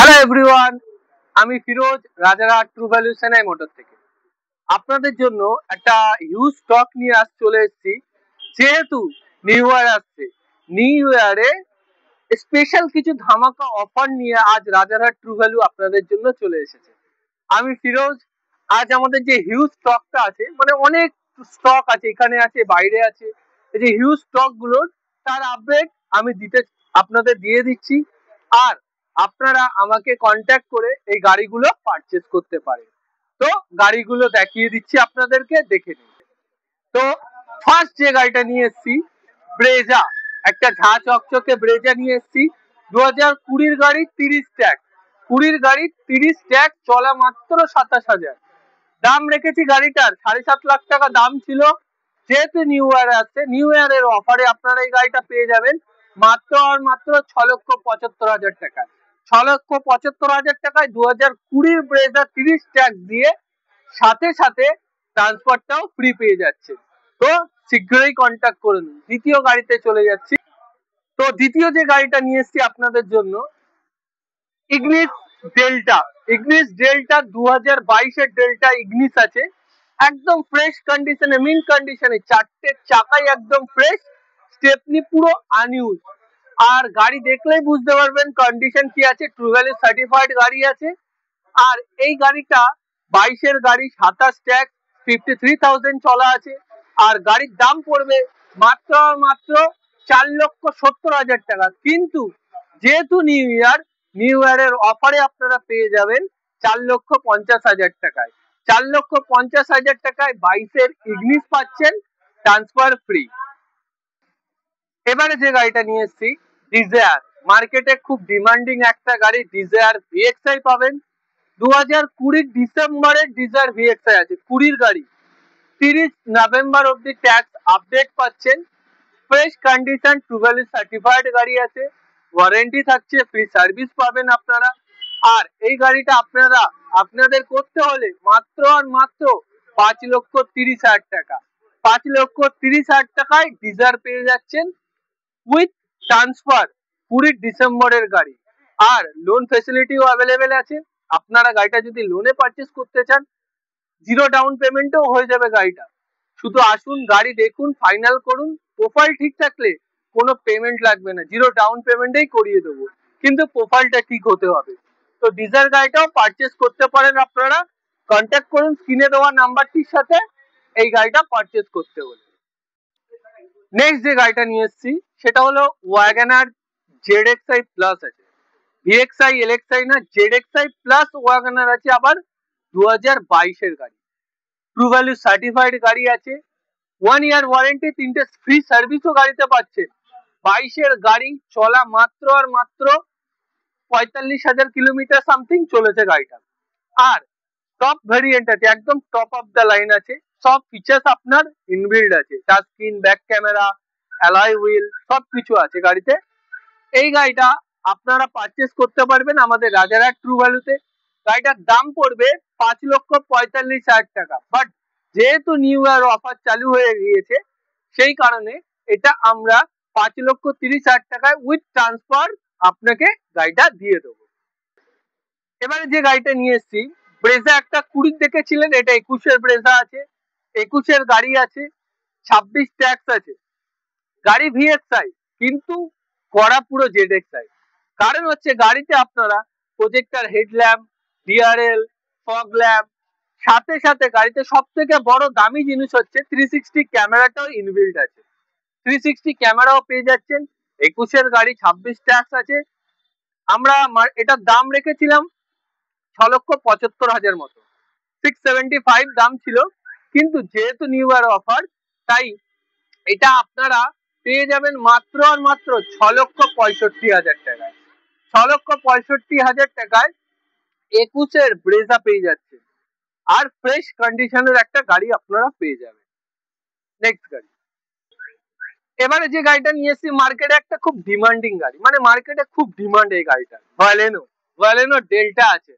Hello everyone, আমি Firoz Rajarhat true value সেনাই motor থেকে আপনাদের জন্য একটা হিউজ স্টক নিয়ে চলে এসেছি। যেহেতু নিউ ইয়ার আসছে, নিউ ইয়ারে স্পেশাল কিছু ধামাকা অফার নিয়ে আজ রাজারহাট ট্রু ভ্যালু আপনাদের জন্য চলে এসেছে। আমি ফিরোজ। আজ আমাদের যে হিউজ স্টকটা আছে, মানে অনেক স্টক আছে, এখানে আছে, বাইরে আছে, এই যে হিউজ স্টক গুলোর তার আপডেট আমি আপনাদের দিয়ে দিচ্ছি। আর আপনারা আমাকে কন্ট্যাক্ট করে এই গাড়িগুলো পারচেস করতে পারেন। তো গাড়িগুলো দেখিয়ে দিচ্ছি আপনাদেরকে, দেখে নিন। তো ফার্স্ট যে গাড়িটা নিয়ে এসেছি, ব্রেজা, একটা ঝাঁ চকচকে ব্রেজা নিয়ে এসেছি। 2020 গাড়ি, 30 ট্যাগ, 20 গাড়ি 30 ট্যাগ, চলা মাত্র 27,000। দাম রেখেছি গাড়িটার 7.5 লাখ টাকা দাম ছিল। যেহেতু নিউ ইয়ার আসছে, নিউ ইয়ারের অফারে আপনারা এই গাড়িটা পেয়ে যাবেন মাত্র আর মাত্র 6,75,000 টাকায়। 6,75,000 টাকায় 2020 ব্রেজা 30 ট্যাগ দিয়ে সাথে সাথে ট্রান্সফারটাও ফ্রি পেয়ে যাচ্ছে। তো শীঘ্রই কন্ট্যাক্ট করুন। দ্বিতীয় গাড়িতে চলে যাচ্ছি। তো দ্বিতীয় যে গাড়িটা নিয়ে এসেছি আপনাদের জন্য, ইগনিস ডেল্টা। ইগনিস ডেল্টা 2022 এর ডেল্টা ইগনিস আছে, একদম ফ্রেশ কন্ডিশনে, মিন্ট কন্ডিশনে, চারটে চাকাই একদম ফ্রেশ, স্টেপনি পুরো আনইউজ। আর গাড়ি দেখলেই বুঝতে পারবেন কন্ডিশন কি আছে, ট্রু ভ্যালু সার্টিফাইড গাড়ি আছে। আর এই গাড়িটা 22 এর গাড়ি, 27 ট্যাগ, 53,000 চলা আছে। আর গাড়ির দাম পড়বে মাত্র মাত্র 4,70,000 টাকা। কিন্তু যেহেতু নিউ ইয়ার, নিউ ইয়ারের অফারে আপনারা পেয়ে যাবেন 4,50,000 টাকায়। 4,50,000 টাকায় 22 এর ইগনিস পাচ্ছেন, ট্রান্সফার ফ্রি। এবারে যে গাড়িটা নিয়ে এসেছি, ডিজায়ার, মার্কেটে খুব ডিমান্ডিং একটা গাড়ি, ডিজায়ার ভিএক্সআই পাবেন। 2020 ডিসেম্বরের ডিজায়ার ভিএক্সআই আছে, 20 গাড়ি, 30 নভেম্বর অব্দি ট্যাক্স আপডেট পাচ্ছেন, fresh condition, true value certified গাড়ি আছে, ওয়ারেন্টি থাকছে, ফ্রি সার্ভিস পাবেন আপনারা। আর এই গাড়িটা আপনাদের করতে হলে মাত্র আর মাত্র 5,30,000 টাকা। 5,30,000 টাকায় ডিজায়ার পেয়ে যাচ্ছেন উইথ ট্রান্সফার, 20 ডিসেম্বরের গাড়ি। আর লোন ফেসিলিটিও অ্যাভেলেবেল আছে। আপনারা গাড়িটা যদি লোনে পারচেস করতে চান, জিরো ডাউন পেমেন্টও হয়ে যাবে গাড়িটা। শুধু আসুন, গাড়ি দেখুন, ফাইনাল করুন। প্রোফাইল ঠিক থাকলে কোনো পেমেন্ট লাগবে না, জিরো ডাউন পেমেন্টেই করিয়ে দেবো, কিন্তু প্রোফাইলটা ঠিক হতে হবে। তো ডিজায়ার গাড়িটাও পারচেস করতে পারেন আপনারা। কন্ট্যাক্ট করুন স্ক্রিনে দেওয়া নাম্বারটির সাথে এই গাড়িটা পারচেস করতে হলে। নেক্সট যে গাড়িটা নিয়ে এসেছি সেটা হলো ওয়াগনার জেডএক্সআই প্লাস আছে। ভিএক্সআই এলএক্সআই না, জেডএক্সআই প্লাস ওয়াগনার আছে, আবার 2022 এর গাড়ি, ট্রু ভ্যালু সার্টিফাইড গাড়ি আছে, 1 ইয়ার ওয়ারেন্টি, 3টে ফ্রি সার্ভিসও গাড়িতে পাচ্ছেন। 22 এর গাড়ি, চলা মাত্র আর মাত্র 45,000 কিলোমিটার সামথিং চলেছে গাড়িটা। আর টপ ভেরিয়েন্ট আছে, একদম টপ অফ দ্য লাইন আছে, সব ফিচার্স আপনার ইনবিল্ড আছে, touch screen, back camera, alloy wheel, সবকিছু আছে গাড়িতে। এই গাড়িটা আপনারা পারচেস করতে পারবেন আমাদের রাজারহাট ট্রু ভ্যালুতে। গাড়িটার দাম পড়বে 5,45,000 টাকা। বাট যেহেতু নিউ ইয়ার অফার চালু হয়ে গিয়েছে, সেই কারণে এটা আমরা 5,30,000 টাকায় উইথ ট্রান্সফার আপনাকে গাড়িটা দিয়ে দেবো। এবারে যে গাড়িটা নিয়ে এসেছি, ব্রেজা একটা 20 দেখেছিলেন, এটা 21 এর ব্রেজা আছে, 21 এর গাড়ি আছে, 26 ট্যাক্স আছে। গাড়ি ভিএক্সআই কিন্তু করা পুরো জেডএক্সআই। কারণ হচ্ছে গাড়িতে আপনারা projector headlamp, DRL, fog lamp, সাথে সাথে গাড়িতে সব থেকে বড় দামি জিনিস হচ্ছে 360 ক্যামেরাটাও ইনবিল্ড আছে। 360 ক্যামেরাও পেয়ে যাচ্ছেন। 21 এর গাড়ি, 26 ট্যাক্স আছে। আমরা এটার দাম রেখেছিলাম 6,75,000 মতো, 675 দাম ছিল। কিন্তু যেহেতু নিউ ইয়ার অফার, তাই এটা আপনারা পেয়ে যাবেন মাত্র আর মাত্র 6,65,000 টাকায়। 6,65,000 টাকায় 21 এর ব্রেজা পেয়ে যাচ্ছে, আর ফ্রেশ কন্ডিশনের একটা গাড়ি আপনারা পেয়ে যাবেন। নেক্সট গাড়ি, এবারে যে গাড়িটা নিয়ে এসেছি, মার্কেটে একটা খুব ডিমান্ডিং গাড়ি, মানে মার্কেটে খুব ডিমান্ড এই গাড়িটা, ভ্যালেনো ডেল্টা আছে,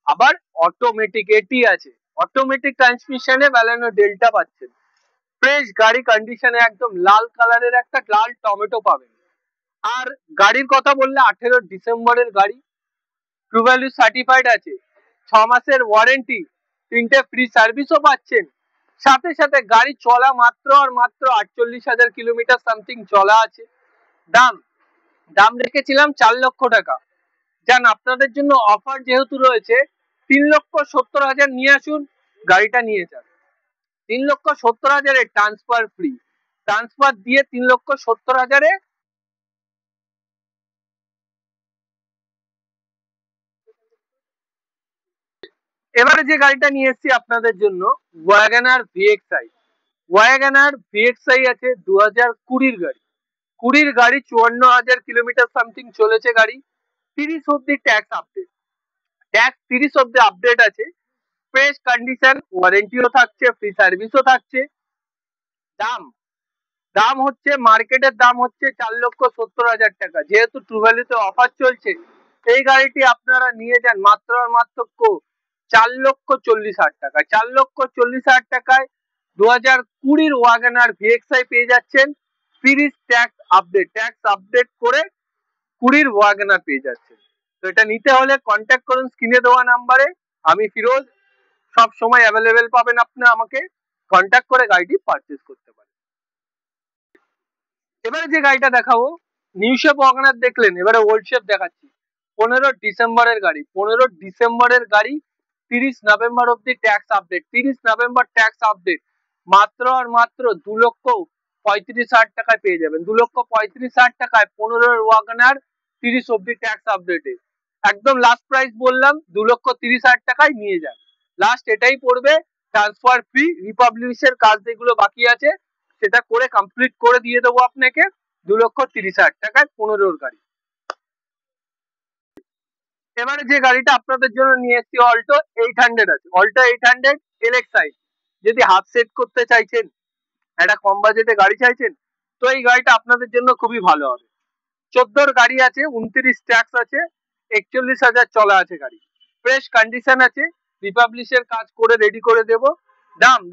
আবার অটোমেটিক এটি আছে, অটোমেটিক ট্রান্সমিশনে ভ্যালেনো ডেল্টা পাচ্ছেন। ফ্রেশ গাড়ি কন্ডিশনে, একদম লাল কালারের একটা লাল টমেটো পাবেন। আর গাড়ির কথা বললে 18 ডিসেম্বরের গাড়ি, ট্রু ভ্যালু সার্টিফাইড আছে, 6 মাসের ওয়ারেন্টি, 3টে ফ্রি সার্ভিসও পাচ্ছেন, সাথে সাথে গাড়ি চলা মাত্র আর মাত্র 48,000 কিলোমিটার সামথিং চলা আছে। দাম দাম রেখেছিলাম 4 লক্ষ টাকা। যান, আপনাদের জন্য অফার যেহেতু রয়েছে, 3,70,000 নিয়ে আসুন, গাড়িটা নিয়ে যান। 3,70,000 ট্রান্সফার ফ্রি, ট্রান্সফার দিয়ে 3,70,000 এবারে যে গাড়িটা নিয়ে এসেছি আপনাদের জন্য, ওয়াগনার ভিএক্সআই। ওয়াগনার ভিএক্সআই আছে 2020 গাড়ি, 20 গাড়ি, 54,000 কিলোমিটার সামথিং চলেছে গাড়ি। 30 অব্দি ট্যাক্স আপডেট, ট্যাক্স 30 অব্দি আপডেট আছে, ফ্রেশ কন্ডিশন, ওয়ারেন্টিও থাকছে, ফ্রি সার্ভিসও থাকছে। দাম দাম হচ্ছে, মার্কেটের দাম হচ্ছে 4,70,000 টাকা। যেহেতু ট্রু ভ্যালুতে অফার চলছে, এই গাড়িটি আপনারা নিয়ে যান মাত্র আর মাত্র 4,40,000 টাকা। 4,40,000 টাকায় 2020 ওয়াগনার ভিএক্সআই পেয়ে যাচ্ছেন। 30 ট্যাক্স আপডেট করে 20 ওয়াগনার পেয়ে যাচ্ছেন। তো এটা নিতে হলে কন্ট্যাক্ট করুন স্ক্রিনে দেওয়া নাম্বারে। আমি ফিরোজ, সব সময় অ্যাভেলেবেল পাবেন, আপনি আমাকে কন্ট্যাক্ট করে গাড়িটি পারচেজ করতে পারেন। এবারে যে গাড়িটা দেখাবো, নিউ শেপ ওয়াগনার দেখলেন, এবারে ওল্ড শেপ দেখাচ্ছি। 15 ডিসেম্বরের গাড়ি, 15 ডিসেম্বরের গাড়ি, 30 নভেম্বর অব্দি tax update. 30 November tax update মাত্র আর মাত্র 2,35,000 টাকায় পেয়ে যাবেন। 2,35,000 টাকায় 15 ওয়াগনার, 30 অব্দি ট্যাক্স আপডেটে। একদম লাস্ট প্রাইস বললাম, 2,30,000 টাকায় নিয়ে যান। লাস্ট এটাই পড়বে, ট্রান্সফার ফ্রি, রিপাবলিশের কাজ যেগুলো বাকি আছে সেটা করে কমপ্লিট করে দিয়ে দেবো আপনাকে। 2,30,000 টাকায় 15 গাড়ি। এবারে যে গাড়িটা আপনাদের জন্য নিয়ে এসেছি, অল্টো 800 আছে, অল্টো 800 এলএক্সআই। যদি হাফ সেট করতে চাইছেন, একটা কম বাজেটে গাড়ি চাইছেন, তো এই গাড়িটা আপনাদের জন্য খুবই ভালো হবে। 14 গাড়ি আছে, 29 ট্যাক্স আছে, 41,000 চলা আছে গাড়ি, ফ্রেশ কন্ডিশন আছে, রিপাবলিশের কাজ করে রেডি করে দেব।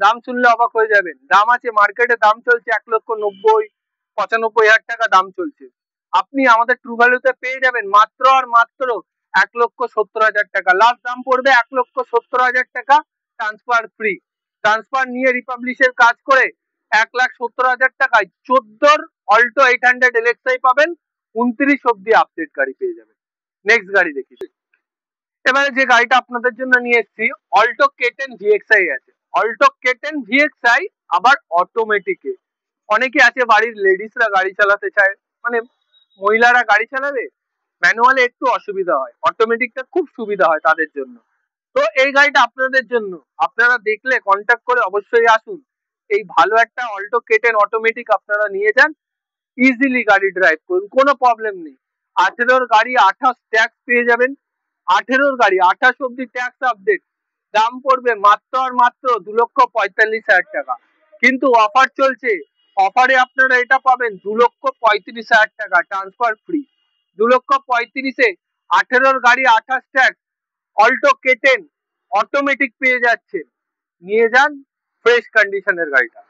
দাম শুনলে অবাক হয়ে যাবেন, দাম আছে, মার্কেটে দাম চলছে 1,90,95,000 টাকা দাম চলছে। আপনি আমাদের ট্রু ভ্যালুতে পেয়ে যাবেন মাত্র আর মাত্র 1,70,000 টাকা। লাস্ট দাম পড়বে 1,70,000 টাকা, ট্রান্সফার ফ্রি। ট্রান্সফার নিয়ে রিপাবলিশের কাজ করে 1,70,000 টাকায় 14 অল্টো 800 এলএক্সআই পাবেন। 29 অব্দি আপডেট গাড়ি পেয়ে যাবেন। নেক্সট গাড়ি দেখি। এবারে যে গাড়িটা আপনাদের জন্য নিয়ে এসেছি, অল্টো K10 ভিএক্সআই আছে। অল্টো K10 ভিএক্সআই আবার অটোমেটিকে। অনেকে আছে বাড়ির লেডিসরা গাড়ি চালাতে চায়, মানে মহিলারা গাড়ি চালাবে, ম্যানুয়ালে একটু অসুবিধা হয়, অটোমেটিকটা খুব সুবিধা হয় তাদের জন্য। তো এই গাড়িটা আপনাদের জন্য, আপনারা দেখলে কন্ট্যাক্ট করে অবশ্যই আসুন। এই ভালো একটা অল্টো K10 অটোমেটিক আপনারা নিয়ে যান, ইজিলি গাড়ি ড্রাইভ করুন, কোনো প্রবলেম নেই। 18 গাড়ি, 28 ট্যাক্স পেয়ে যাবেন। 18 গাড়ি, 28 অব্দি ট্যাক্স আপডেট। দাম পড়বে মাত্র আর মাত্র 2,45,000 টাকা। কিন্তু অফার চলছে, অফারে আপনারা এটা পাবেন 2,35,000 টাকা, ট্রান্সফার ফ্রি। 2,35,000-এ 18 গাড়ি, 28 ট্যাক্স, অল্টো K10 অটোমেটিক পেয়ে যাচ্ছে। নিয়ে যান ফ্রেশ কন্ডিশনের গাড়িটা।